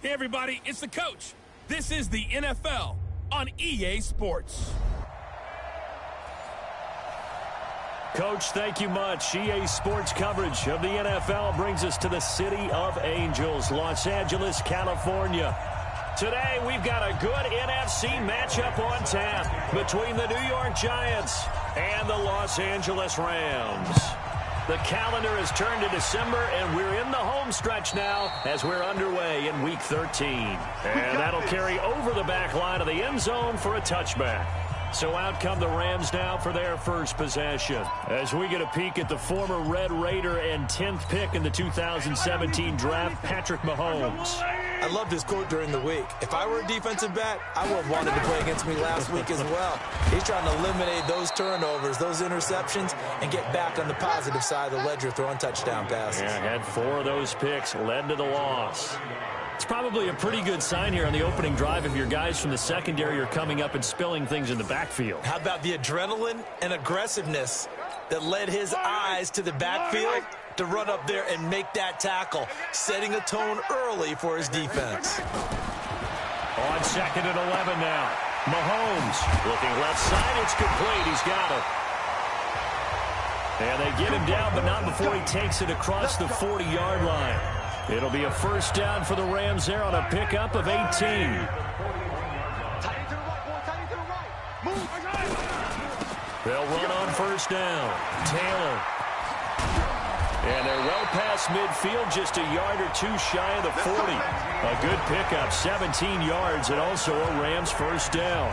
Hey, everybody, it's the coach. This is the NFL on EA Sports. Coach, thank you much. EA Sports coverage of the NFL brings us to the City of Angels, Los Angeles, California. Today, we've got a good NFC matchup on tap between the New York Giants and the Los Angeles Rams. The calendar has turned to December, and we're in the home stretch now as we're underway in Week 13. And that'll carry over the back line of the end zone for a touchback. So out come the Rams now for their first possession. As we get a peek at the former Red Raider and 10th pick in the 2017 draft, Patrick Mahomes. I loved his quote during the week. If I were a defensive back, I would have wanted to play against me last week as well. He's trying to eliminate those turnovers, those interceptions, and get back on the positive side of the ledger throwing touchdown passes. Yeah, had 4 of those picks, led to the loss. It's probably a pretty good sign here on the opening drive if your guys from the secondary are coming up and spilling things in the backfield. How about the adrenaline and aggressiveness that led his eyes to the backfield to run up there and make that tackle, setting a tone early for his defense. On 2nd and 11 now. Mahomes looking left side. It's complete. He's got it. And they get him down, but not before he takes it across the 40-yard line. It'll be a first down for the Rams there on a pickup of 18. They'll run on first down. Taylor. And they're well past midfield, just a yard or two shy of the 40. A good pickup, 17 yards, and also a Rams first down.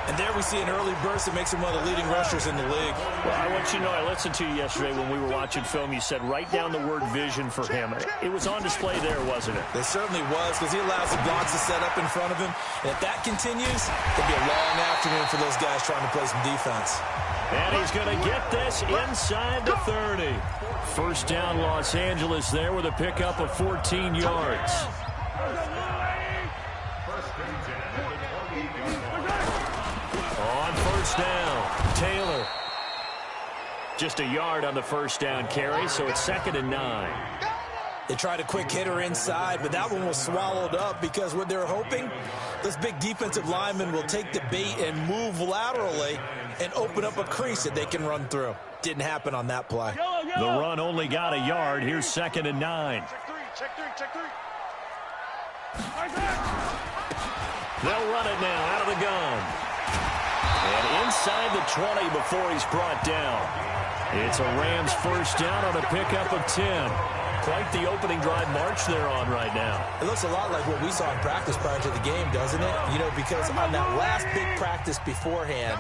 And there we see an early burst that makes him one of the leading rushers in the league. Well, I want you to know, I listened to you yesterday when we were watching film. You said write down the word vision for him. It was on display there, wasn't it? It certainly was, because he allows the blocks to set up in front of him. And if that continues, it'll be a long afternoon for those guys trying to play some defense. And he's going to get this inside the 30. First down, Los Angeles there with a pickup of 14 yards. On first down, Taylor. Just a yard on the first down carry, so it's 2nd and 9. They tried a quick hitter inside, but that one was swallowed up because what they're hoping, this big defensive lineman will take the bait and move laterally and open up a crease that they can run through. Didn't happen on that play. The run only got a yard. Here's 2nd and 9. Check three. They'll run it now out of the gun. And inside the 20 before he's brought down. It's a Rams first down on a pickup of 10. Quite the opening drive march they're on right now. It looks a lot like what we saw in practice prior to the game, doesn't it? You know, because on that last big practice beforehand,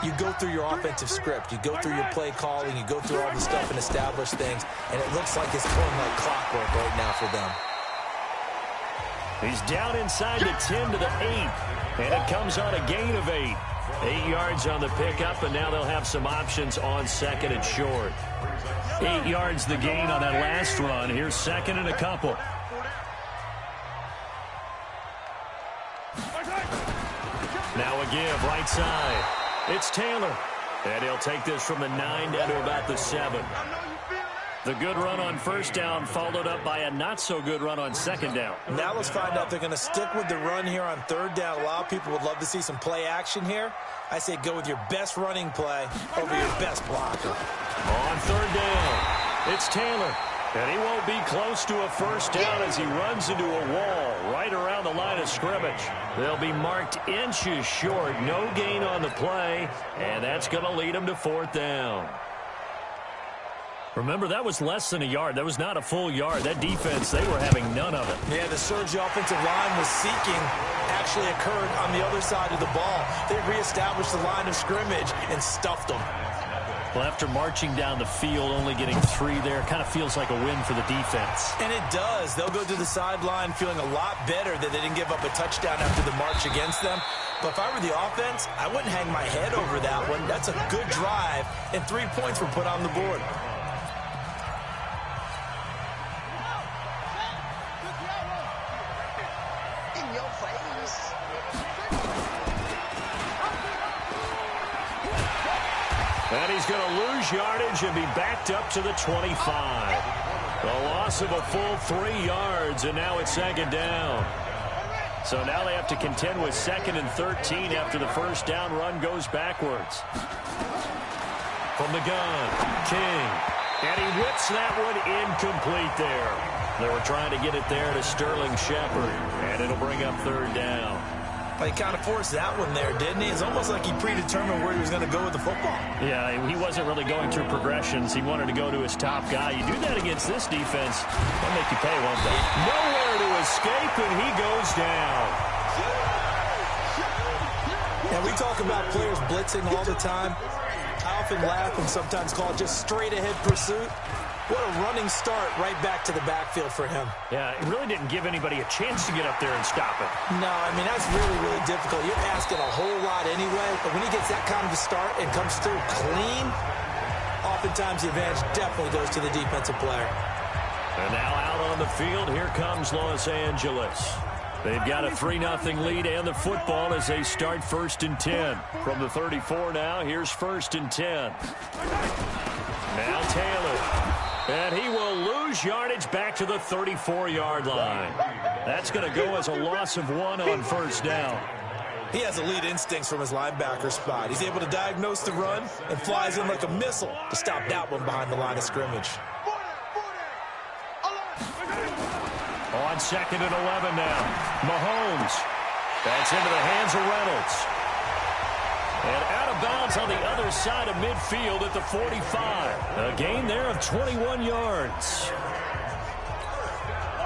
you go through your offensive script. You go through your play calling. You go through all the stuff and establish things. And it looks like it's going like clockwork right now for them. He's down inside the 10 to the 8. And it comes on a gain of 8. 8 yards on the pickup, and now they'll have some options on 2nd and short. 8 yards the gain on that last run. Here's 2nd and a couple. Now a give, right side. It's Taylor. And he'll take this from the 9 down to about the 7. The good run on first down followed up by a not-so-good run on 2nd down. Now let's find out if they're going to stick with the run here on 3rd down. A lot of people would love to see some play action here. I say go with your best running play over your best blocker. On 3rd down, it's Taylor. And he won't be close to a first down as he runs into a wall right around the line of scrimmage. They'll be marked inches short. No gain on the play, and that's going to lead them to 4th down. Remember, that was less than a yard. That was not a full yard. That defense, they were having none of it. Yeah, the surge the offensive line was seeking actually occurred on the other side of the ball. They reestablished the line of scrimmage and stuffed them. Well, after marching down the field, only getting 3 there, kind of feels like a win for the defense. And it does. They'll go to the sideline feeling a lot better that they didn't give up a touchdown after the march against them. But if I were the offense, I wouldn't hang my head over that one. That's a good drive, and 3 points were put on the board. And he's going to lose yardage and be backed up to the 25. A loss of a full 3 yards, and now it's 2nd down. So now they have to contend with 2nd and 13 after the first down run goes backwards. From the gun, King. And he whips that one incomplete there. They were trying to get it there to Sterling Shepard, and it'll bring up 3rd down. He kind of forced that one there, didn't he? It's almost like he predetermined where he was going to go with the football. Yeah, he wasn't really going through progressions. He wanted to go to his top guy. You do that against this defense, they'll make you pay, won't they? Nowhere to escape, and he goes down. And we talk about players blitzing all the time. I often laugh and sometimes call it just straight-ahead pursuit. What a running start right back to the backfield for him. Yeah, it really didn't give anybody a chance to get up there and stop it. No, I mean, that's really, really difficult. You're asking a whole lot anyway, but when he gets that kind of a start and comes through clean, oftentimes the advantage definitely goes to the defensive player. And now out on the field, here comes Los Angeles. They've got a 3-0 lead and the football as they start 1st and 10. From the 34 now, here's 1st and 10. Now Taylor. And he will lose yardage back to the 34-yard line. That's going to go as a loss of 1 on 1st down. He has elite instincts from his linebacker spot. He's able to diagnose the run and flies in like a missile to stop that one behind the line of scrimmage. On 2nd and 11 now. Mahomes. That's into the hands of Reynolds. And out of bounds on the other side of midfield at the 45. A gain there of 21 yards.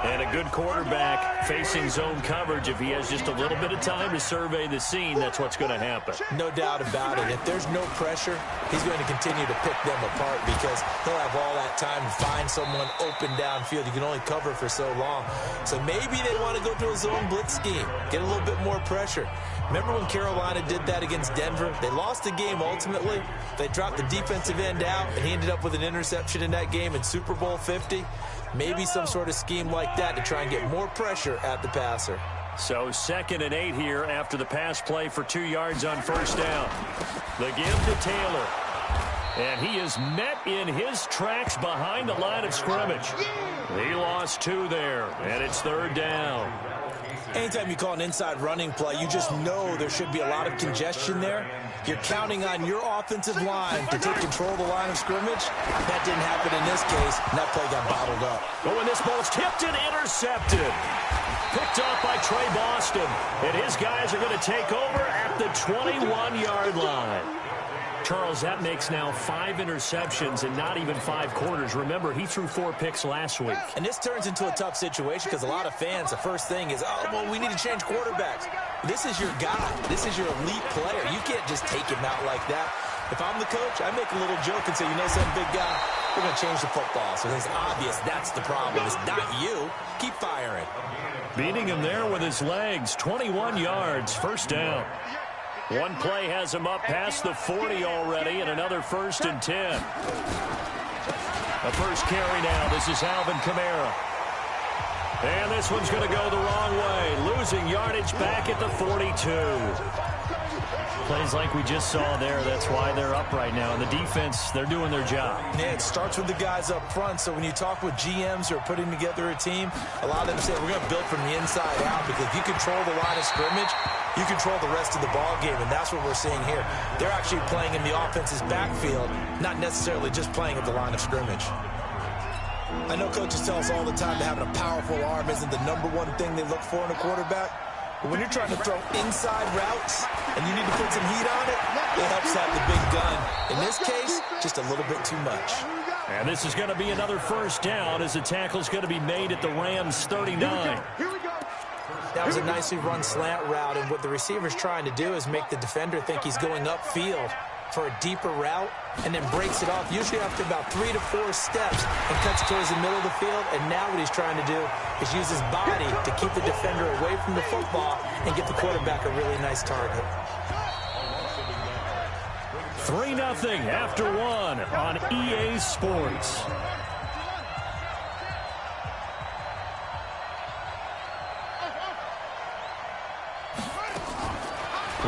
And a good quarterback facing zone coverage. If he has just a little bit of time to survey the scene, that's what's going to happen. No doubt about it. If there's no pressure, he's going to continue to pick them apart because he'll have all that time to find someone open downfield. You can only cover for so long. So maybe they want to go to a zone blitz scheme, get a little bit more pressure. Remember when Carolina did that against Denver? They lost the game ultimately. They dropped the defensive end out, and he ended up with an interception in that game in Super Bowl 50. Maybe some sort of scheme like that to try and get more pressure at the passer. So 2nd and 8 here after the pass play for 2 yards on 1st down. The give to Taylor. And he is met in his tracks behind the line of scrimmage. He lost 2 there, and it's 3rd down. Anytime you call an inside running play, you just know there should be a lot of congestion there. You're counting on your offensive line to take control of the line of scrimmage. That didn't happen in this case, and that play got bottled up. Oh, and this ball's tipped and intercepted. Picked off by Trey Boston. And his guys are going to take over at the 21-yard line. Charles, that makes now 5 interceptions in not even 5 quarters. Remember, he threw 4 picks last week. And this turns into a tough situation because a lot of fans, the first thing is, oh, well, we need to change quarterbacks. This is your guy. This is your elite player. You can't just take him out like that. If I'm the coach, I make a little joke and say, you know something, big guy? We're going to change the football. So it's obvious that's the problem. It's not you. Keep firing. Beating him there with his legs. 21 yards, 1st down. One play has him up past the 40 already, and another 1st and 10. The first carry now. This is Alvin Kamara. And this one's going to go the wrong way. Losing yardage back at the 42. Plays like we just saw there. That's why they're up right now. And the defense, they're doing their job. Yeah, it starts with the guys up front. So when you talk with GMs who are putting together a team, a lot of them say, we're going to build from the inside out, because if you control the line of scrimmage, you control the rest of the ball game, and that's what we're seeing here. They're actually playing in the offense's backfield, not necessarily just playing at the line of scrimmage. I know coaches tell us all the time that having a powerful arm isn't the #1 thing they look for in a quarterback. But when you're trying to throw inside routes and you need to put some heat on it, it helps have the big gun. In this case, just a little bit too much. And this is going to be another 1st down as the tackle's going to be made at the Rams' 39. That was a nicely run slant route, and what the receiver's trying to do is make the defender think he's going upfield for a deeper route, and then breaks it off, usually after about 3 to 4 steps, and cuts towards the middle of the field. And now what he's trying to do is use his body to keep the defender away from the football and get the quarterback a really nice target. 3-0 after 1 on EA Sports.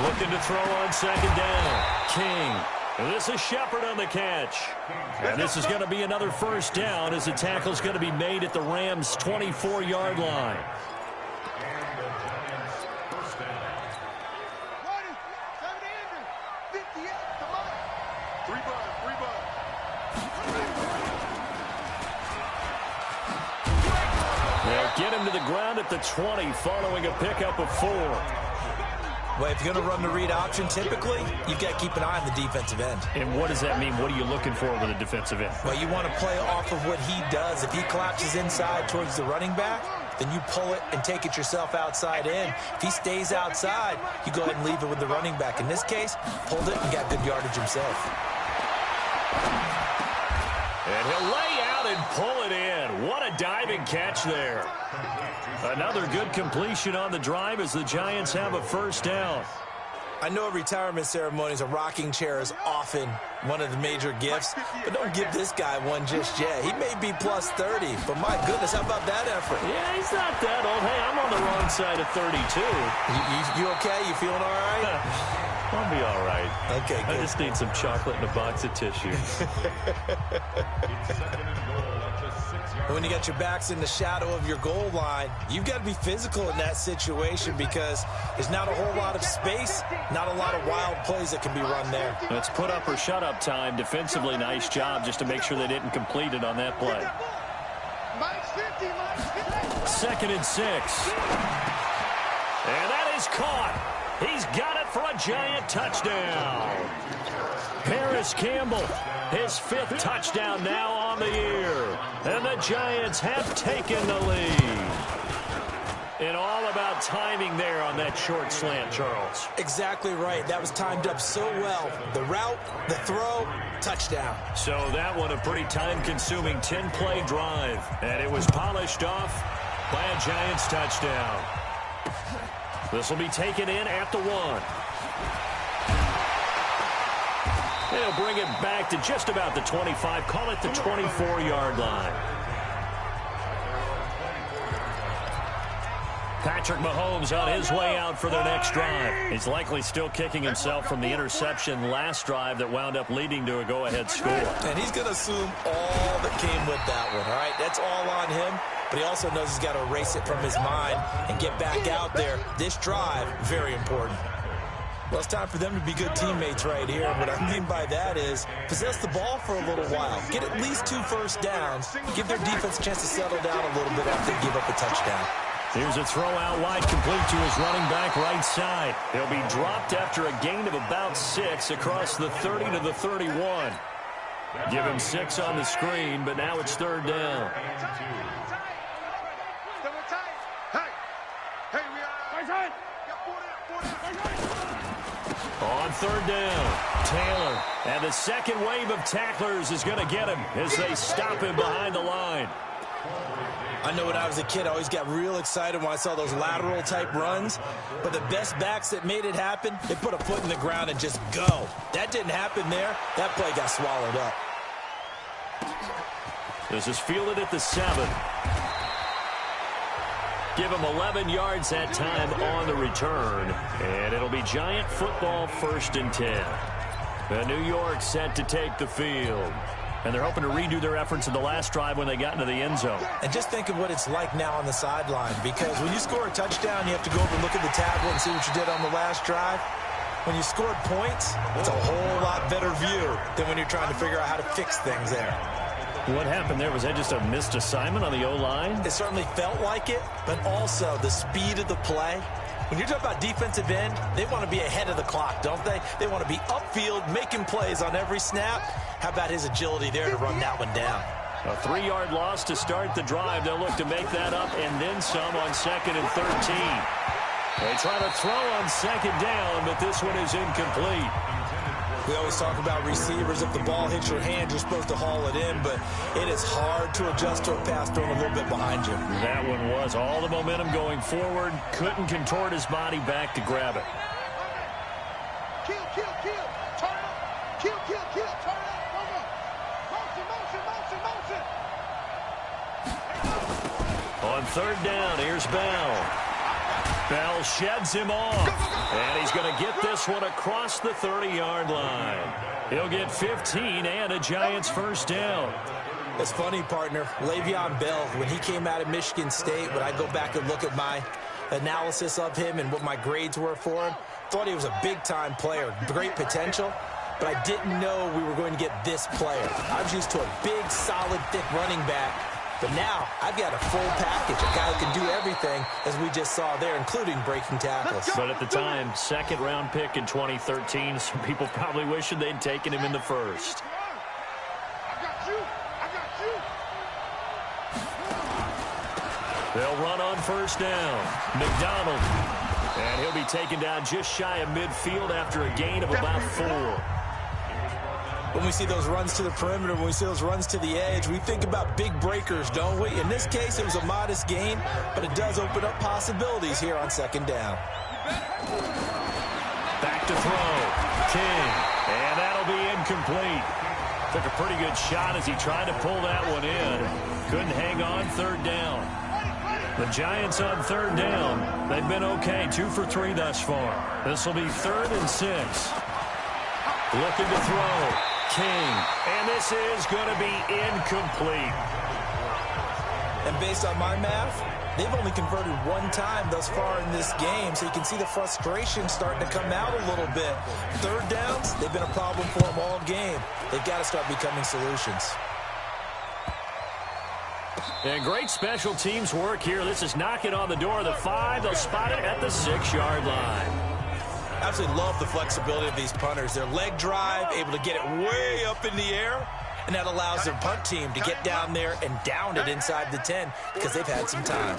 Looking to throw on 2nd down. King. This is Shepard on the catch. And this is going to be another 1st down as the tackle's going to be made at the Rams' 24-yard line. Get him to the ground at the 20 following a pickup of 4. Well, if you're going to run the read option, typically, you've got to keep an eye on the defensive end. And what does that mean? What are you looking for with a defensive end? Well, you want to play off of what he does. If he collapses inside towards the running back, then you pull it and take it yourself outside in. If he stays outside, you go ahead and leave it with the running back. In this case, pulled it and got good yardage himself. And he'll lay out and pull it in. What a diving catch there. Another good completion on the drive as the Giants have a first down. I know at retirement ceremonies, a rocking chair is often one of the major gifts, but don't give this guy one just yet. He may be plus 30, but my goodness, how about that effort? Yeah, he's not that old. Hey, I'm on the wrong side of 32. You okay? You feeling all right? I'll be all right. Okay, good. I just need some chocolate and a box of tissue. When you got your backs in the shadow of your goal line, you've got to be physical in that situation because there's not a whole lot of space, not a lot of wild plays that can be run there. It's put up or shut up time. Defensively, nice job just to make sure they didn't complete it on that play. 2nd and 6. And that is caught. He's got it for a Giant touchdown. Paris Campbell, his 5th touchdown now on the year. And the Giants have taken the lead. And all about timing there on that short slant, Charles. Exactly right. That was timed up so well. The route, the throw, touchdown. So that one a pretty time-consuming 10-play drive. And it was polished off by a Giants touchdown. This will be taken in at the 1. They'll bring it back to just about the 25. Call it the 24-yard line. Patrick Mahomes on his way out for their next drive. He's likely still kicking himself from the interception last drive that wound up leading to a go-ahead score. And he's going to assume all that came with that one, all right? That's all on him. But he also knows he's got to erase it from his mind and get back out there. This drive, very important. Well, it's time for them to be good teammates right here. And what I mean by that is possess the ball for a little while. Get at least 2 first downs. Give their defense a chance to settle down a little bit after they give up a touchdown. Here's a throw out wide, complete to his running back right side. He'll be dropped after a gain of about 6 across the 30 to the 31. Give him 6 on the screen, but now it's 3rd down. On 3rd down, Taylor. And the second wave of tacklers is going to get him as they stop him behind the line. I know when I was a kid, I always got real excited when I saw those lateral-type runs. But the best backs that made it happen, they put a foot in the ground and just go. That didn't happen there. That play got swallowed up. This is fielded at the 7. Give him 11 yards that time on the return. And it'll be Giant football 1st and 10. The New York set to take the field. And they're hoping to redo their efforts in the last drive when they got into the end zone. And just think of what it's like now on the sideline. Because when you score a touchdown, you have to go over and look at the tablet and see what you did on the last drive. When you scored points, it's a whole lot better view than when you're trying to figure out how to fix things there. What happened there? Was that just a missed assignment on the O-line? It certainly felt like it, but also the speed of the play. When you're talking about defensive end, they want to be ahead of the clock, don't they? They want to be upfield, making plays on every snap. How about his agility there to run that one down? A 3-yard loss to start the drive. They'll look to make that up and then some on 2nd and 13. They try to throw on 2nd down, but this one is incomplete. We always talk about receivers. If the ball hits your hand, you're supposed to haul it in, but it is hard to adjust to a pass thrown a little bit behind you. That one was all the momentum going forward. Couldn't contort his body back to grab it. Kill, turn up. Kill, turn up. Come on. Motion. On 3rd down, here's Bell. Bell sheds him off. And he's going to get this one across the 30-yard line. He'll get 15 and a Giants first down. It's funny, partner. Le'Veon Bell, when he came out of Michigan State, when I go back and look at my analysis of him and what my grades were for him, thought he was a big-time player, great potential, but I didn't know we were going to get this player. I was used to a big, solid, thick running back. But now I've got a full package, a guy who can do everything, as we just saw there, including breaking tackles. But at the time, second-round pick in 2013, some people probably wishing they'd taken him in the first. They'll run on first down. McDonald. And he'll be taken down just shy of midfield after a gain of about 4. When we see those runs to the perimeter, when we see those runs to the edge, we think about big breakers, don't we? In this case, it was a modest gain, but it does open up possibilities here on second down. Back to throw. King. And that'll be incomplete. Took a pretty good shot as he tried to pull that one in. Couldn't hang on third down. The Giants on third down. They've been okay, 2 for 3 thus far. This will be 3rd and 6. Looking to throw. King. And this is going to be incomplete. And based on my math, they've only converted 1 time thus far in this game, so you can see the frustration starting to come out a little bit. Third downs, they've been a problem for them all game. They've got to start becoming solutions. And great special teams work here. This is knocking on the door of the 5. They'll spot it at the 6-yard line. Absolutely love the flexibility of these punters. Their leg drive, able to get it way up in the air, and that allows their punt team to get down there and down it inside the 10 because they've had some time.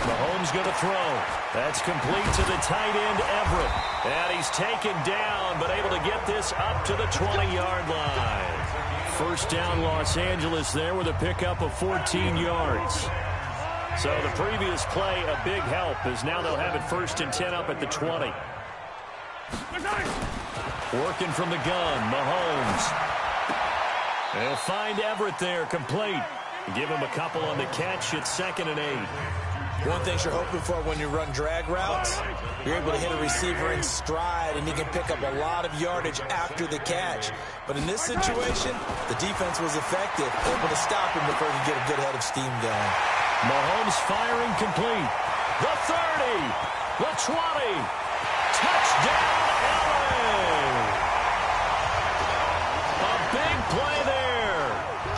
Mahomes going to throw. That's complete to the tight end, Everett. And he's taken down, but able to get this up to the 20-yard line. First down, Los Angeles there with a pickup of 14 yards. So the previous play, a big help, as now they'll have it 1st and 10 up at the 20. Working from the gun, Mahomes. They'll find Everett there, complete. Give him a couple on the catch. It's 2nd and 8. One thing you're hoping for when you run drag routes, you're able to hit a receiver in stride, and he can pick up a lot of yardage after the catch. But in this situation, the defense was effective, able to stop him before he could get a good head of steam going. Mahomes firing complete. The 30, the 20. Touchdown, LA! A big play there.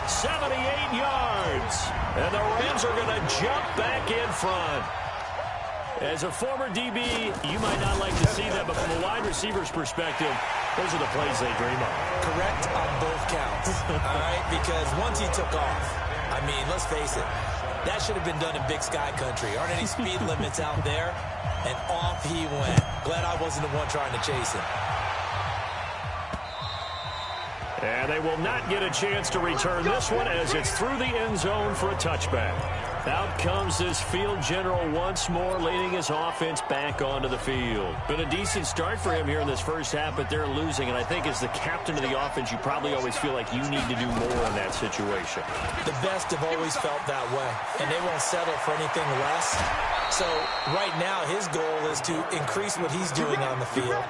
78 yards. And the Rams are going to jump back in front. As a former DB, you might not like to see that, but from a wide receiver's perspective, those are the plays they dream of. Correct on both counts, all right? Because once he took off, I mean, let's face it, that should have been done in Big Sky country. Aren't any speed limits out there? And off he went. Glad I wasn't the one trying to chase him. And they will not get a chance to return this one as it's through the end zone for a touchback. Out comes this field general once more, leading his offense back onto the field. Been a decent start for him here in this first half, but they're losing. And I think as the captain of the offense, you probably always feel like you need to do more in that situation. The best have always felt that way, and they won't settle for anything less. So right now, his goal is to increase what he's doing on the field.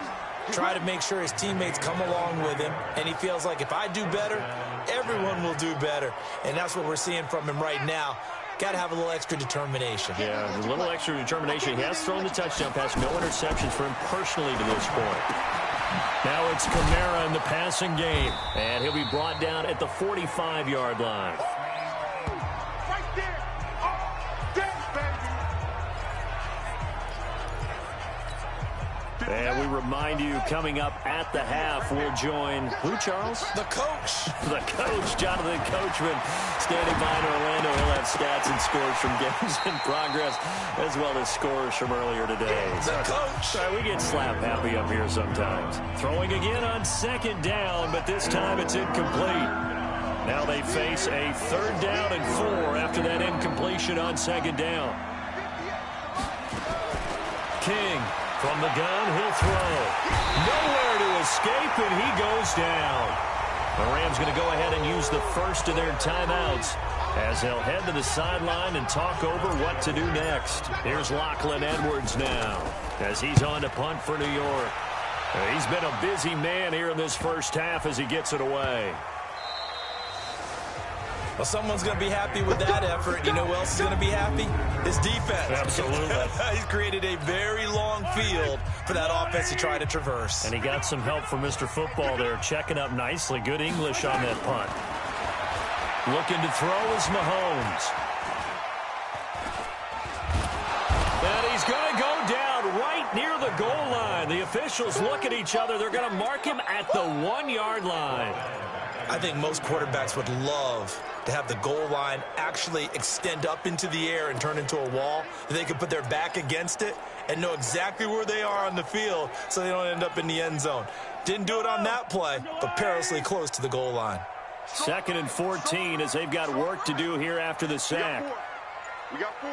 Try to make sure his teammates come along with him, and he feels like if I do better, everyone will do better. And that's what we're seeing from him right now. Got to have a little extra determination. Yeah, a little extra determination. He has thrown the touchdown pass, no interceptions for him personally to this point. Now it's Kamara in the passing game, and he'll be brought down at the 45-yard line. Right there. Oh, there, baby. And we remind you, coming up at the half, we'll join who, Charles? The coach. The coach, Jonathan Coachman, standing by in Orlando. He'll have stats and scores from games in progress, as well as scores from earlier today. The coach. We get slap happy up here sometimes. Throwing again on 2nd down, but this time it's incomplete. Now they face a 3rd down and 4 after that incompletion on 2nd down. King. From the gun, he'll throw. Nowhere to escape, and he goes down. The Rams going to go ahead and use the first of their timeouts as they'll head to the sideline and talk over what to do next. Here's Lachlan Edwards now as he's on to punt for New York. He's been a busy man here in this first half as he gets it away. Well, someone's going to be happy with that effort. You know who else is going to be happy? His defense. Absolutely. He's created a very long field for that offense to try to traverse. And he got some help from Mr. Football there, checking up nicely. Good English on that punt. Looking to throw is Mahomes. And he's going to go down right near the goal line. The officials look at each other. They're going to mark him at the 1-yard line. I think most quarterbacks would love to have the goal line actually extend up into the air and turn into a wall. They can put their back against it and know exactly where they are on the field so they don't end up in the end zone. Didn't do it on that play, but perilously close to the goal line. 2nd and 14 as they've got work to do here after the sack. We got 4.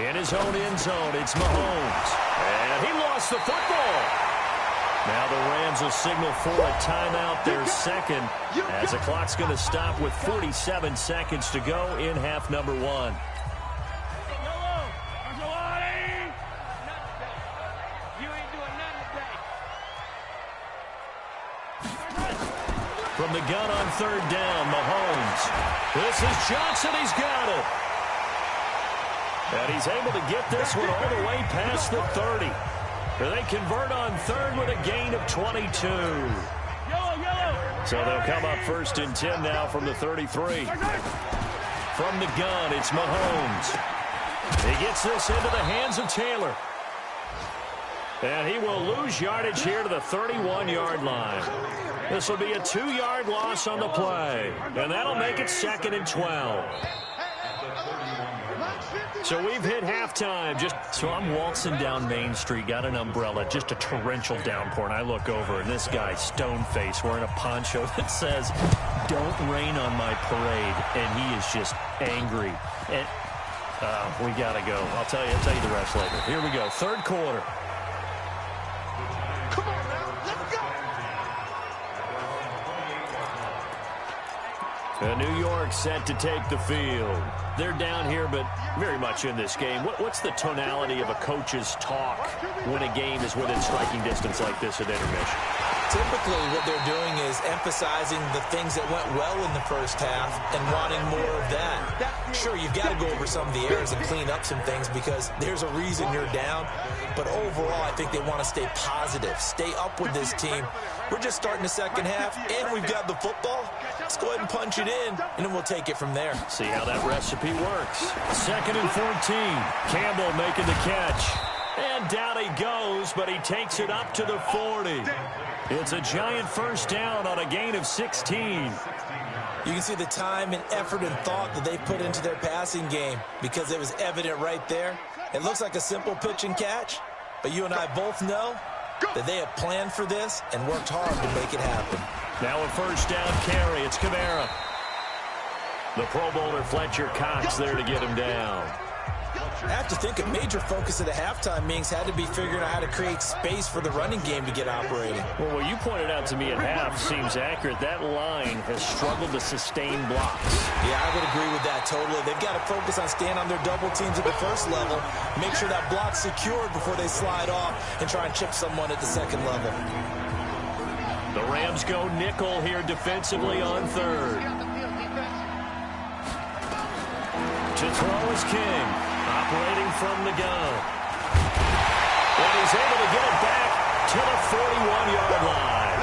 In his own end zone, it's Mahomes. And he lost the football. Now the Rams will signal for a timeout, their second, as the clock's going to stop with 47 seconds to go in half number 1. From the gun on 3rd down, Mahomes. This is Johnson. He's got it. And he's able to get this one all the way past the 30. They convert on 3rd with a gain of 22. So they'll come up 1st and 10 now from the 33. From the gun, it's Mahomes. He gets this into the hands of Taylor. And he will lose yardage here to the 31-yard line. This will be a 2-yard loss on the play. And that'll make it 2nd and 12. So we've hit halftime. So I'm waltzing down Main Street, got an umbrella, just a torrential downpour, and I look over, and this guy, stone-faced, wearing a poncho that says, "Don't rain on my parade," and he is just angry. And we got to go. I'll tell you the rest later. Here we go, 3rd quarter. Come on now, let's go. New York set to take the field. They're down here, but very much in this game. What's the tonality of a coach's talk when a game is within striking distance like this at intermission? Typically, what they're doing is emphasizing the things that went well in the first half and wanting more of that. Sure, you've got to go over some of the errors and clean up some things because there's a reason you're down. But overall, I think they want to stay positive, stay up with this team. We're just starting the second half, and we've got the football. Let's go ahead and punch it in, and then we'll take it from there. See how that recipe works. 2nd and 14. Campbell making the catch. And down he goes, but he takes it up to the 40. It's a giant first down on a gain of 16. You can see the time and effort and thought that they put into their passing game because it was evident right there. It looks like a simple pitch and catch, but you and I both know that they have planned for this and worked hard to make it happen. Now a first down carry. It's Kamara. The Pro Bowler Fletcher Cox there to get him down. I have to think a major focus of the halftime meetings had to be figuring out how to create space for the running game to get operating. Well, what you pointed out to me at half seems accurate. That line has struggled to sustain blocks. Yeah, I would agree with that totally. They've got to focus on staying on their double teams at the first level, make sure that block's secured before they slide off and try and chip someone at the second level. The Rams go nickel here defensively on 3rd. To throw is King. Operating from the gun. And he's able to get it back to the 41-yard line.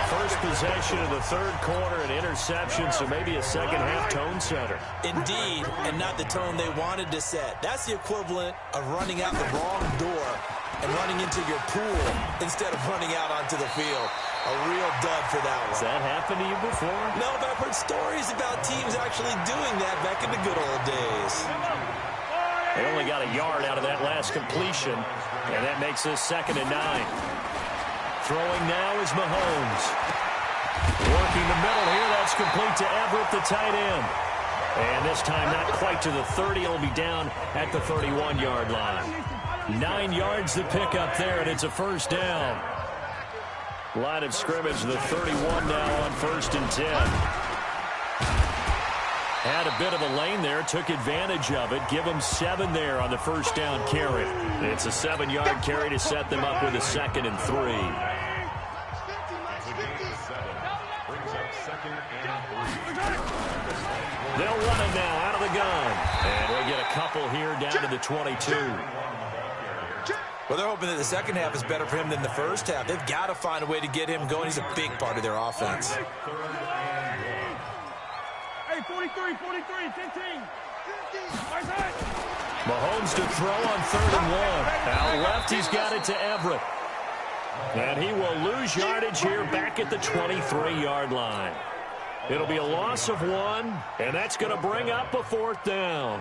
First possession of the 3rd quarter, an interception, so maybe a second-half tone setter. Indeed, and not the tone they wanted to set. That's the equivalent of running out the wrong door and running into your pool instead of running out onto the field. A real dud for that one. Has that happened to you before? No, but I've heard stories about teams actually doing that back in the good old days. They only got a yard out of that last completion, and that makes this 2nd and 9. Throwing now is Mahomes. Working the middle here, that's complete to Everett, the tight end. And this time not quite to the 30, he'll be down at the 31-yard line. 9 yards to pick up there, and it's a first down. Line of scrimmage, the 31 now on 1st and 10. Had a bit of a lane there, took advantage of it. Give them 7 there on the first down carry. It's a 7-yard carry to set them up with a 2nd and 3. They'll run it now out of the gun. And we get a couple here down to the 22. Well, they're hoping that the second half is better for him than the first half. They've got to find a way to get him going. He's a big part of their offense. Hey, 43, 43, 15. Mahomes to throw on 3rd and 1. Out left, he's got it to Everett. And he will lose yardage here back at the 23-yard line. It'll be a loss of 1, and that's going to bring up a 4th down.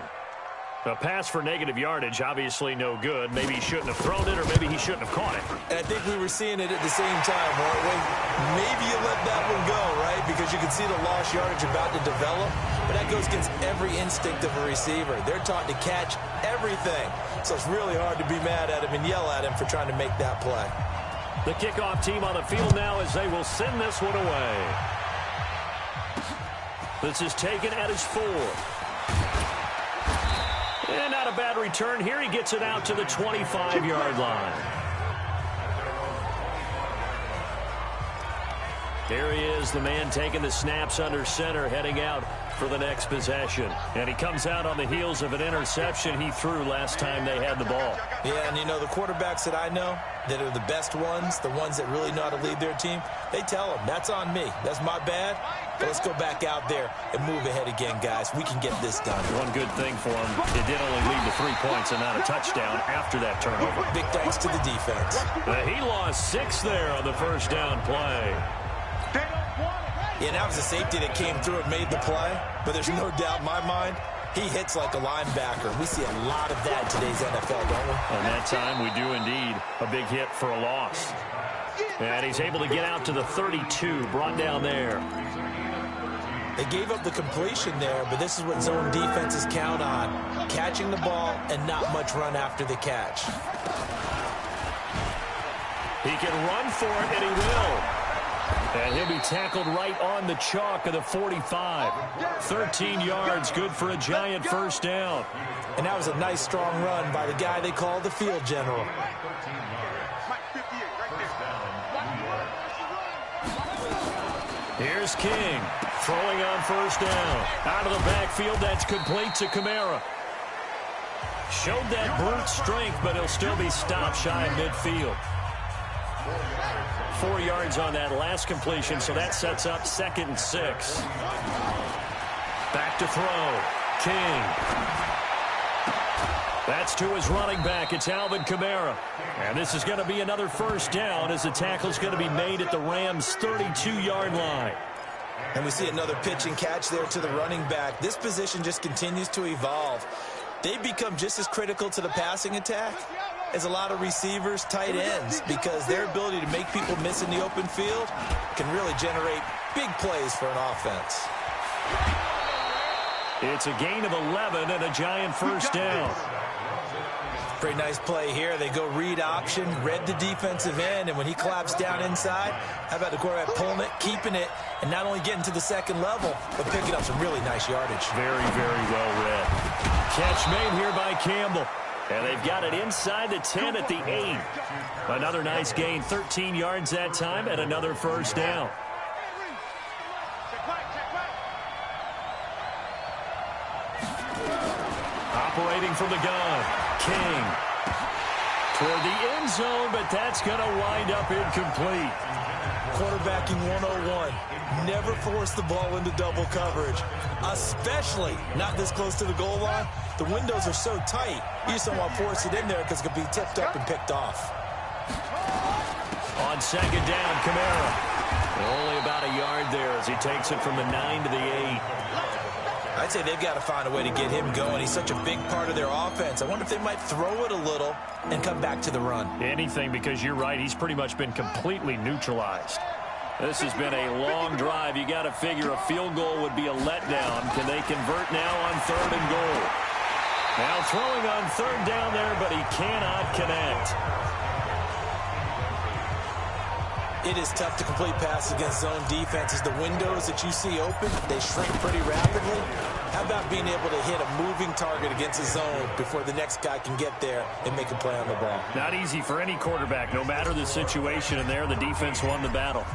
A pass for negative yardage, obviously no good. Maybe he shouldn't have thrown it, or maybe he shouldn't have caught it. And I think we were seeing it at the same time, weren't we? Maybe you let that one go, right? Because you can see the lost yardage about to develop. But that goes against every instinct of a receiver. They're taught to catch everything. So it's really hard to be mad at him and yell at him for trying to make that play. The kickoff team on the field now as they will send this one away. This is taken at his 4. And not a bad return. Here he gets it out to the 25-yard line. Here he is, the man taking the snaps under center, heading out for the next possession. And he comes out on the heels of an interception he threw last time they had the ball. Yeah, and you know, the quarterbacks that I know that are the best ones, the ones that really know how to lead their team, they tell them, that's on me. That's my bad. But let's go back out there and move ahead again, guys. We can get this done. One good thing for him, it did only lead to 3 points and not a touchdown after that turnover. Big thanks to the defense. He lost 6 there on the first down play. Yeah, that was a safety that came through and made the play. But there's no doubt in my mind, he hits like a linebacker. We see a lot of that in today's NFL, don't we? And that time we do indeed a big hit for a loss. And he's able to get out to the 32, brought down there. They gave up the completion there, but this is what zone defenses count on. Catching the ball and not much run after the catch. He can run for it, and he will. And he'll be tackled right on the chalk of the 45. 13 yards, good for a giant first down. And that was a nice, strong run by the guy they call the field general. Here's King, throwing on first down. Out of the backfield, that's complete to Kamara. Showed that brute strength, but he'll still be stopped shy of midfield. 4 yards on that last completion, so that sets up 2nd and 6. Back to throw. King. That's to his running back. It's Alvin Kamara. And this is going to be another first down as the tackle's going to be made at the Rams' 32-yard line. And we see another pitch and catch there to the running back. This position just continues to evolve. They become just as critical to the passing attack as a lot of receivers, tight ends, because their ability to make people miss in the open field can really generate big plays for an offense. It's a gain of 11 and a giant first down. Pretty nice play here. They go read option, read the defensive end, and when he claps down inside, how about the quarterback pulling it, keeping it, and not only getting to the second level, but picking up some really nice yardage. Very, very well read. Catch made here by Campbell. And they've got it inside the 10 at the 8. Another nice gain, 13 yards that time, and another first down. Operating from the gun, King. Toward the end zone, but that's going to wind up incomplete. Quarterbacking 101. Never force the ball into double coverage, especially not this close to the goal line. The windows are so tight, you just don't want to force it in there because it could be tipped up and picked off. On second down, Kamara. Only about a yard there as he takes it from the 9 to the 8. I'd say they've got to find a way to get him going. He's such a big part of their offense. I wonder if they might throw it a little and come back to the run. Anything, because you're right, he's pretty much been completely neutralized. This has been a long drive. You got to figure a field goal would be a letdown. Can they convert now on 3rd and goal? Now throwing on 3rd down there, but he cannot connect. It is tough to complete passes against zone defenses. The windows that you see open, they shrink pretty rapidly. How about being able to hit a moving target against a zone before the next guy can get there and make a play on the ball? Not easy for any quarterback, no matter the situation, and there the defense won the battle.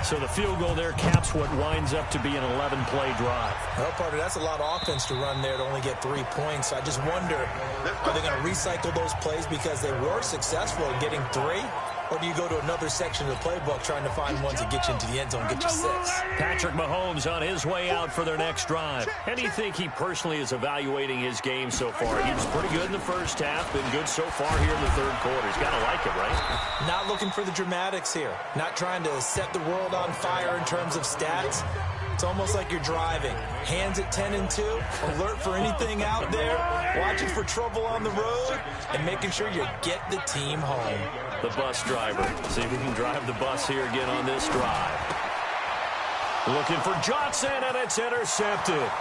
So the field goal there caps what winds up to be an 11-play drive. Well, partner, that's a lot of offense to run there to only get 3 points. I just wonder, are they going to recycle those plays because they were successful in getting 3? Or do you go to another section of the playbook trying to find ones that get you into the end zone, get you 6? Patrick Mahomes on his way out for their next drive. And do you think he personally is evaluating his game so far? He was pretty good in the first half, been good so far here in the third quarter. He's got to like it, right? Not looking for the dramatics here. Not trying to set the world on fire in terms of stats. It's almost like you're driving. Hands at 10 and 2, alert for anything out there, watching for trouble on the road, and making sure you get the team home. The bus driver. See if we can drive the bus here again on this drive. Looking for Johnson, and it's intercepted.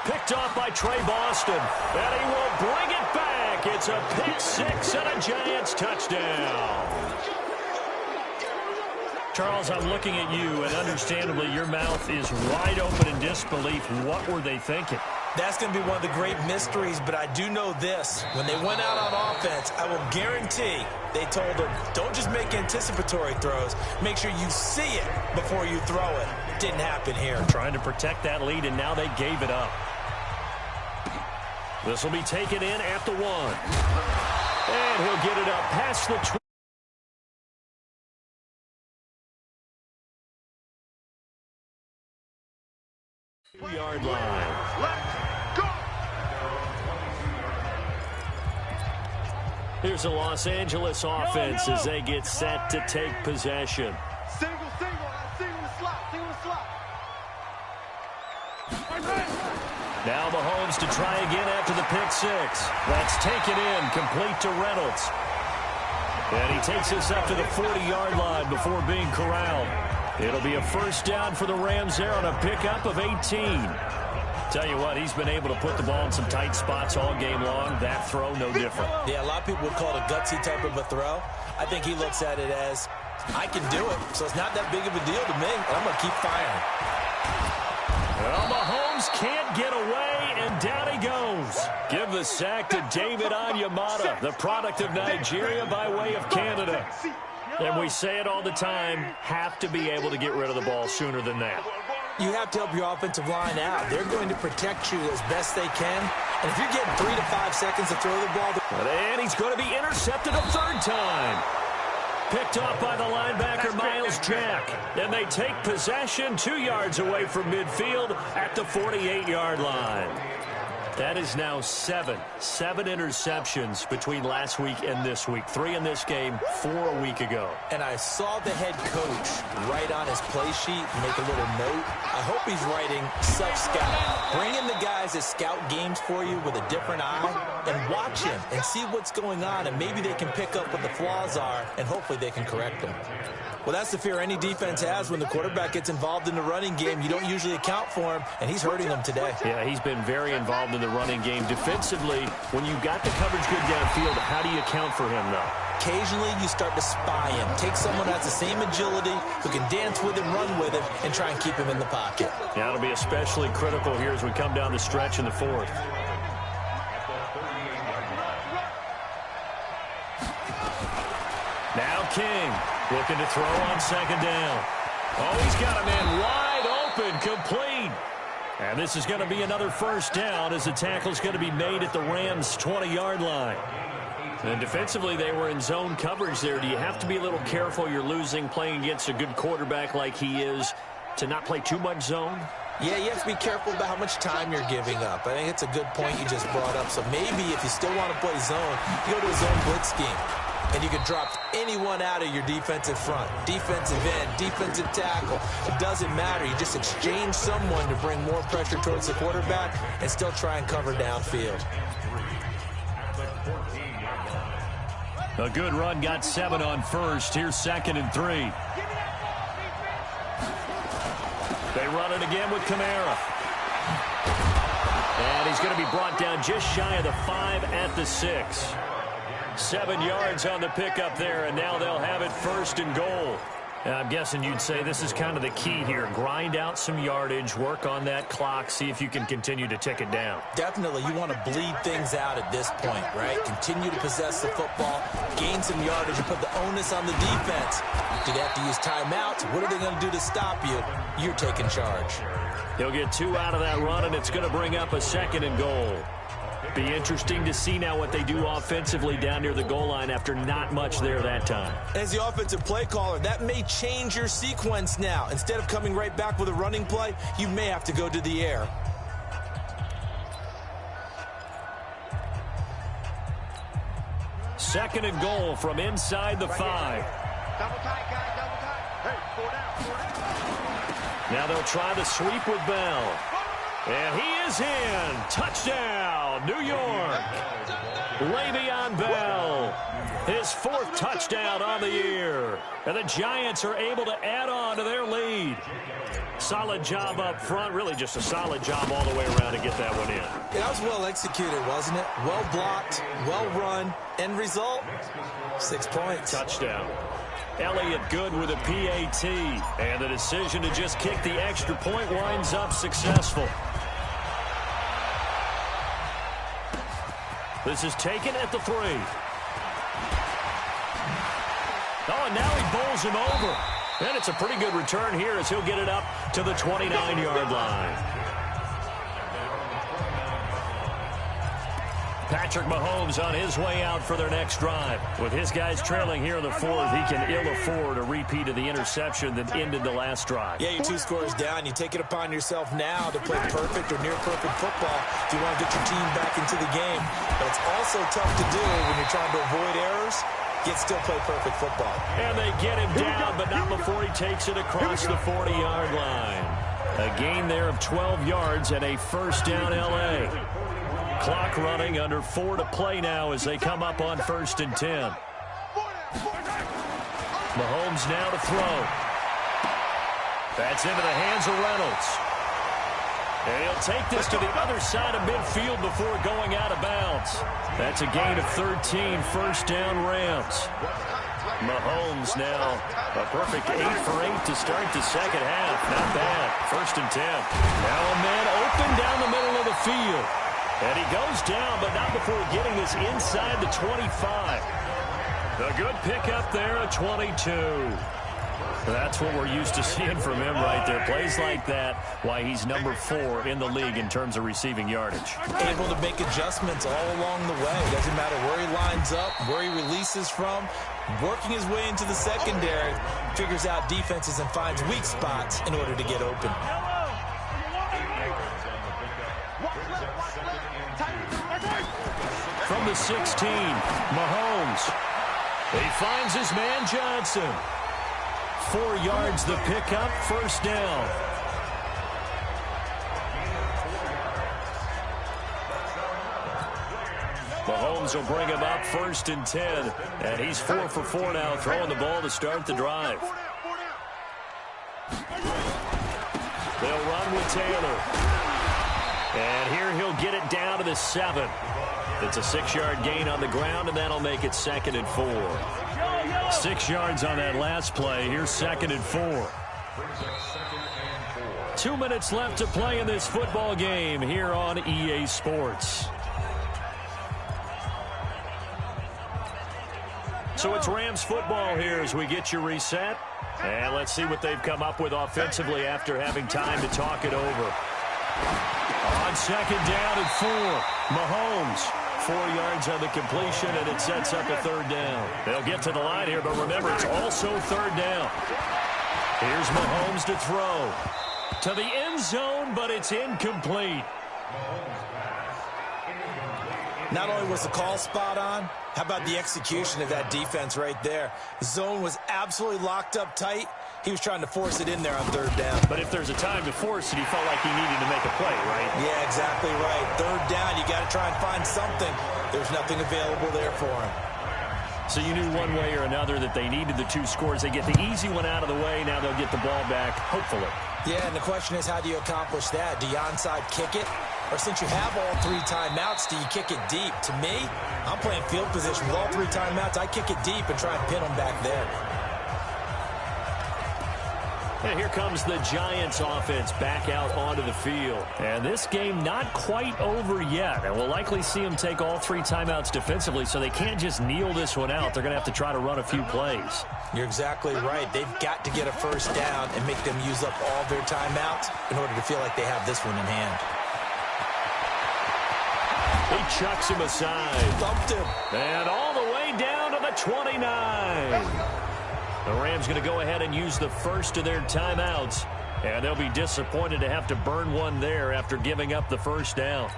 Picked off by Trey Boston, and he will bring it back. It's a pick 6 and a Giants touchdown. Charles, I'm looking at you, and understandably, your mouth is wide open in disbelief. What were they thinking? That's going to be one of the great mysteries, but I do know this. When they went out on offense, I will guarantee they told them, don't just make anticipatory throws. Make sure you see it before you throw it. Didn't happen here. Trying to protect that lead, and now they gave it up. This will be taken in at the 1. And he'll get it up past the 20. Yard line. Let's go. Here's the Los Angeles offense as they get set to take possession. Single the slot. Now Mahomes to try again after the pick 6. That's taken in, complete to Reynolds. And he takes us up to the 40-yard line before being corralled. It'll be a first down for the Rams there on a pickup of 18. Tell you what, he's been able to put the ball in some tight spots all game long. That throw, no different. Yeah, a lot of people would call it a gutsy type of a throw. I think he looks at it as, I can do it, so it's not that big of a deal to me. I'm going to keep firing. Well, Mahomes can't get away, and down he goes. Give the sack to David Onyemata, the product of Nigeria by way of Canada. And we say it all the time, have to be able to get rid of the ball sooner than that. You have to help your offensive line out. They're going to protect you as best they can. And if you're getting 3 to 5 seconds to throw the ball. And he's going to be intercepted a 3rd time. Picked off by the linebacker, Miles Jack. And they take possession 2 yards away from midfield at the 48-yard line. That is now 7 interceptions between last week and this week. 3 in this game, 4 a week ago. And I saw the head coach write on his play sheet, make a little note. I hope he's writing self-scout. Bring in the guys that scout games for you with a different eye and watch him and see what's going on, and maybe they can pick up what the flaws are, and hopefully they can correct them. Well, that's the fear any defense has when the quarterback gets involved in the running game. You don't usually account for him, and he's hurting them today. Yeah, he's been very involved in the running game. Defensively, when you've got the coverage good downfield, how do you account for him, though? Occasionally, you start to spy him. Take someone who has the same agility, who can dance with him, run with him, and try and keep him in the pocket. Yeah, it'll be especially critical here as we come down the stretch in the 4th. Now King looking to throw on 2nd down. Oh, he's got a man wide open, complete. And this is going to be another first down as the tackle's going to be made at the Rams' 20-yard line. And defensively, they were in zone coverage there. Do you have to be a little careful? You're losing, playing against a good quarterback like he is, to not play too much zone? Yeah, you have to be careful about how much time you're giving up. I think it's a good point you just brought up. So maybe if you still want to play zone, you go to a zone blitz scheme. And you can drop anyone out of your defensive front. Defensive end, defensive tackle. It doesn't matter. You just exchange someone to bring more pressure towards the quarterback and still try and cover downfield. A good run, got 7 on first. Here's 2nd and 3. They run it again with Kamara. And he's going to be brought down just shy of the 5 at the 6. 7 yards on the pickup there, and now they'll have it 1st and goal. I'm guessing you'd say this is kind of the key here. Grind out some yardage, work on that clock, see if you can continue to tick it down. Definitely, you want to bleed things out at this point, right? Continue to possess the football, gain some yardage, and put the onus on the defense. Do they have to use timeouts? What are they going to do to stop you? You're taking charge. He'll get 2 out of that run, and it's going to bring up a 2nd and goal. Be interesting to see now what they do offensively down near the goal line after not much there that time. As the offensive play caller, that may change your sequence now. Instead of coming right back with a running play, you may have to go to the air. Second and goal from inside the 5. Double tight, guys, double tight. Hey, 4 down. Now they'll try the sweep with Bell. And he is in. Touchdown, New York. Le'Veon Bell, his 4th touchdown on the year. And the Giants are able to add on to their lead. Solid job up front. Really just a solid job all the way around to get that one in. Yeah, that was well executed, wasn't it? Well blocked, well run. End result, 6 points. Touchdown. Elliott good with a PAT. And the decision to just kick the extra point winds up successful. This is taken at the 3. Oh, and now he bowls him over. And it's a pretty good return here as he'll get it up to the 29-yard line. Patrick Mahomes on his way out for their next drive. With his guys trailing here in the 4th, he can ill afford a repeat of the interception that ended the last drive. Yeah, you're 2 scores down. You take it upon yourself now to play perfect or near-perfect football if you want to get your team back into the game. But it's also tough to do when you're trying to avoid errors, yet still play perfect football. And they get him down, but not before he takes it across the 40-yard line. A gain there of 12 yards and a first down L.A. Clock running, under 4 to play now as they come up on 1st and 10. Mahomes now to throw. That's into the hands of Reynolds. And he'll take this to the other side of midfield before going out of bounds. That's a gain of 13, first down Rams. Mahomes now a perfect 8 for 8 to start the second half. Not bad. 1st and 10. Now a man open down the middle of the field. And he goes down, but not before getting this inside the 25. A good pickup there at 22. That's what we're used to seeing from him right there. Plays like that, why he's number 4 in the league in terms of receiving yardage. Able to make adjustments all along the way. Doesn't matter where he lines up, where he releases from. Working his way into the secondary, figures out defenses and finds weak spots in order to get open. From the 16, Mahomes. He finds his man Johnson. 4 yards the pickup, first down. Mahomes will bring him up 1st and 10. And he's 4 for 4 now, throwing the ball to start the drive. They'll run with Taylor. And here he'll get it down to the 7. It's a 6-yard gain on the ground, and that'll make it 2nd and 4. 6 yards on that last play. Here's 2nd and 4. 2 minutes left to play in this football game here on EA Sports. So it's Rams football here as we get you reset. And let's see what they've come up with offensively after having time to talk it over. On 2nd down and 4, Mahomes. 4 yards on the completion, and it sets up a 3rd down. They'll get to the line here, but remember, it's also 3rd down. Here's Mahomes to throw. To the end zone, but it's incomplete. Not only was the call spot on, how about the execution of that defense right there? The zone was absolutely locked up tight. He was trying to force it in there on 3rd down. But if there's a time to force it, he felt like he needed to make a play, right? Yeah, exactly right. 3rd down, you got to try and find something. There's nothing available there for him. So you knew one way or another that they needed the 2 scores. They get the easy one out of the way. Now they'll get the ball back, hopefully. Yeah, and the question is, how do you accomplish that? Do you onside kick it? Or since you have all 3 timeouts, do you kick it deep? To me, I'm playing field position with all 3 timeouts. I kick it deep and try and pin them back there. And here comes the Giants offense back out onto the field. And this game not quite over yet. And we'll likely see them take all 3 timeouts defensively, so they can't just kneel this one out. They're going to have to try to run a few plays. You're exactly right. They've got to get a first down and make them use up all their timeouts in order to feel like they have this one in hand. He chucks him aside. Thumped him. And all the way down to the 29. The Rams going to go ahead and use the first of their timeouts. And they'll be disappointed to have to burn one there after giving up the first down.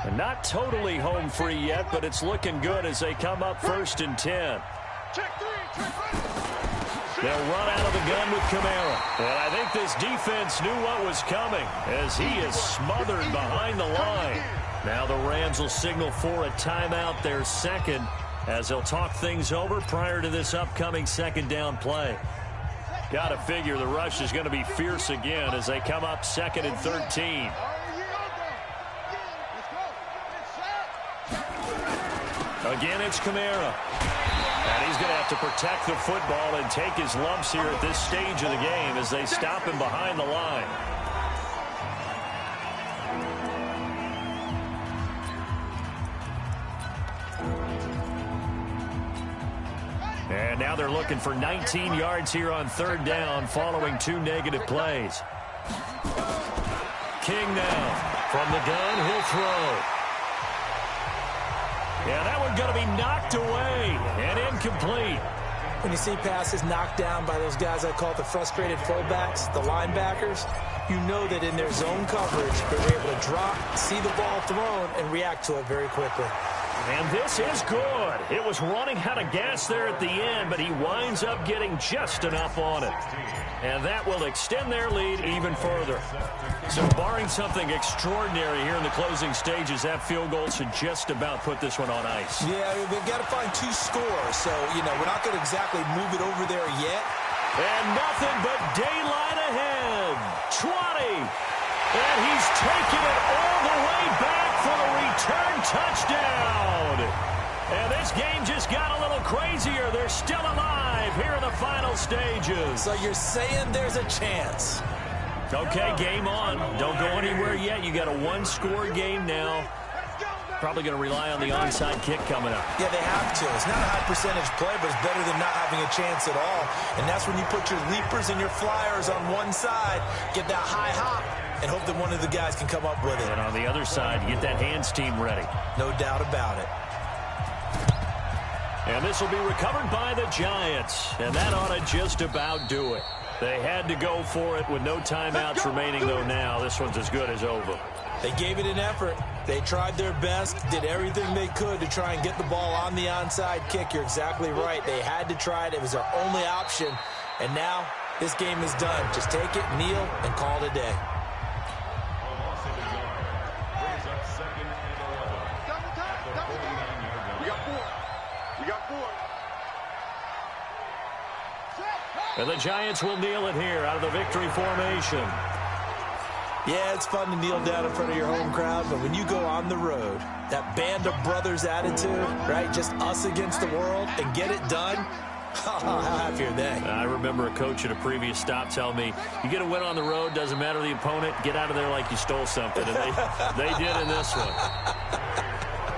And not totally home free yet, but it's looking good as they come up 1st and 10. They'll run out of the gun with Kamara. And I think this defense knew what was coming as he is smothered behind the line. Now the Rams will signal for a timeout, their second, as they'll talk things over prior to this upcoming 2nd down play. Got to figure the rush is going to be fierce again as they come up 2nd and 13. Again, it's Kamara. And he's going to have to protect the football and take his lumps here at this stage of the game as they stop him behind the line. And now they're looking for 19 yards here on 3rd down following 2 negative plays. King now from the gun. He'll throw. Yeah, that one's going to be knocked away and incomplete. When you see passes knocked down by those guys I call the frustrated fullbacks, the linebackers, you know that in their zone coverage, they're able to drop, see the ball thrown, and react to it very quickly. And this is good. It was running out of gas there at the end, but he winds up getting just enough on it. And that will extend their lead even further. So barring something extraordinary here in the closing stages, that field goal should just about put this one on ice. Yeah, they've got to find 2 scores. So, we're not going to exactly move it over there yet. And nothing but daylight ahead. 20. And he's taking it all the way back for the return touchdown. And this game just got a little crazier. They're still alive here in the final stages. So you're saying there's a chance. Okay, game on. Don't go anywhere yet. You got a 1-score game now. Probably going to rely on the onside kick coming up. Yeah, they have to. It's not a high percentage play, but it's better than not having a chance at all. And that's when you put your leapers and your flyers on one side, get that high hop, and hope that one of the guys can come up with it. And on the other side, get that hands team ready. No doubt about it. And this will be recovered by the Giants. And that ought to just about do it. They had to go for it with no timeouts remaining, though now. This one's as good as over. They gave it an effort. They tried their best, did everything they could to try and get the ball on the onside kick. You're exactly right. They had to try it. It was their only option. And now this game is done. Just take it, kneel, and call it a day. And the Giants will kneel it here out of the victory formation. Yeah, it's fun to kneel down in front of your home crowd, but when you go on the road, that band of brothers attitude, right, just us against the world, and get it done, how happy are they? I remember a coach at a previous stop telling me, you get a win on the road, doesn't matter the opponent, get out of there like you stole something. And they did in this one.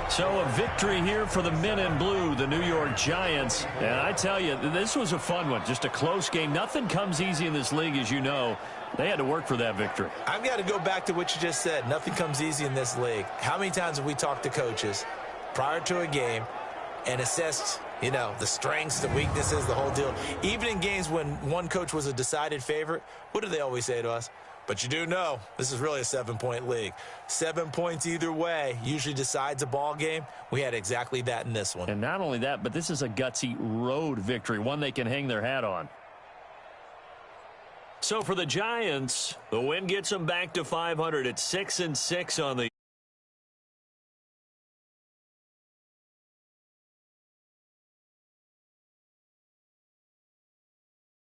So a victory here for the men in blue, the New York Giants. And I tell you, this was a fun one. Just a close game. Nothing comes easy in this league, as you know. They had to work for that victory. I've got to go back to what you just said. Nothing comes easy in this league. How many times have we talked to coaches prior to a game and assessed, the strengths, the weaknesses, the whole deal? Even in games when one coach was a decided favorite, what do they always say to us? But you do know this is really a 7-point league. 7 points either way usually decides a ball game. We had exactly that in this one. And not only that, but this is a gutsy road victory, one they can hang their hat on. So for the Giants, the win gets them back to 500 at 6-6 on the